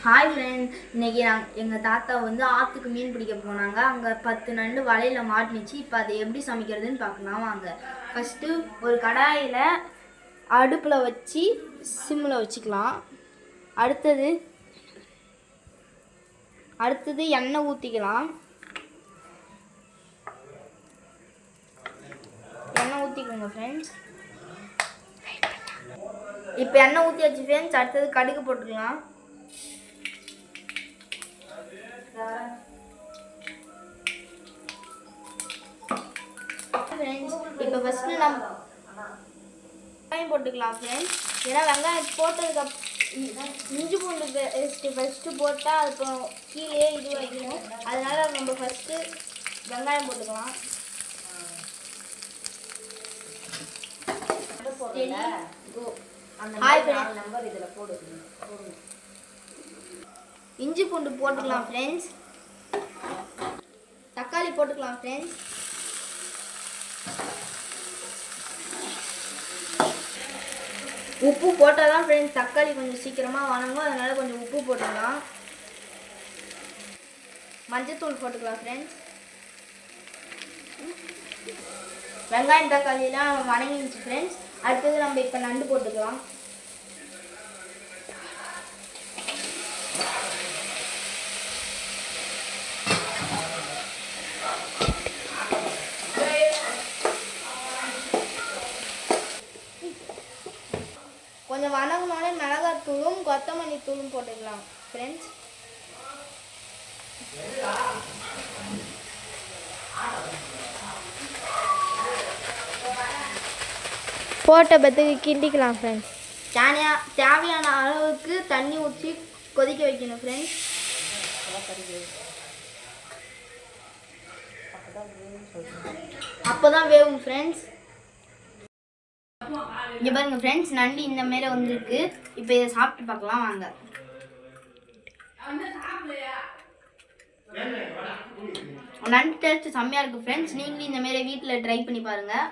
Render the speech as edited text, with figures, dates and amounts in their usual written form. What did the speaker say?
Hi friend, இன்றைக்கி எங்கள் தாத்தா வந்து ஆற்றுக்கு மீன் பிடிக்க போனாங்க. அங்கே 10 நண்டு வலையில் மாட்டினுச்சு. இப்போ அதை எப்படி சமைக்கிறதுன்னு பார்க்கலாம் வாங்க. ஃபஸ்ட்டு ஒரு கடாயில் அடுப்பில் வச்சு சிம்மில் வச்சுக்கலாம். அடுத்தது எண்ணெய் ஊற்றிக்கலாம். எண்ணெய் ஊற்றிக்கோங்க ஃப்ரெண்ட்ஸ். இப்போ எண்ணெய் ஊற்றியாச்சு ஃப்ரெண்ட்ஸ். அடுத்தது கடுகு போட்டுக்கலாம். இப்போ ஃபஸ்ட்டு நம்ம வெங்காயம் போட்டுக்கலாம் ஃப்ரெண்ட்ஸ். ஏன்னா வெங்காயம் போட்டதுக்கு இஞ்சி பூண்டு பேஸ்ட்டு ஃபஸ்ட்டு போட்டால் அது இப்போ கீழே இது வைக்கணும். அதனால நம்ம ஃபஸ்ட்டு வெங்காயம் போட்டுக்கலாம். இஞ்சி பூண்டு போட்டுக்கலாம் ஃப்ரெண்ட்ஸ். தக்காளி போட்டுக்கலாம் ஃப்ரெண்ட்ஸ். உப்பு போட்டால் தான் ஃப்ரெண்ட்ஸ் தக்காளி கொஞ்சம் சீக்கிரமாக வணங்கும். அதனால் கொஞ்சம் உப்பு போட்டுக்கலாம். மஞ்சத்தூள் போட்டுக்கலாம் ஃப்ரெண்ட்ஸ். வெங்காயம் தக்காளிலாம் வணங்கிடுச்சு ஃப்ரெண்ட்ஸ். அடுத்தது நம்ம இப்போ நண்டு போட்டுக்கலாம். கொஞ்சம் வணங்கினோடனே மிளகாத்தூளும் கொத்தமல்லி தூளும் போட்டுக்கலாம் ஃப்ரெண்ட்ஸ். போட்ட பத்துக்கு கிண்டிக்கலாம் ஃப்ரெண்ட்ஸ். தேவையான அளவுக்கு தண்ணி ஊற்றி கொதிக்க வைக்கணும் ஃப்ரெண்ட்ஸ். அப்போ தான் வேகும் ஃப்ரெண்ட்ஸ். இங்கே பாருங்க ஃப்ரெண்ட்ஸ், நண்டு இந்த மாரி வந்துருக்கு. இப்போ இதை சாப்பிட்டு பார்க்கலாம் வாங்க. நண்டு டேஸ்ட் செம்மையாக இருக்குது ஃப்ரெண்ட்ஸ். நீங்களும் இந்த மாரி வீட்டில் ட்ரை பண்ணி பாருங்கள்.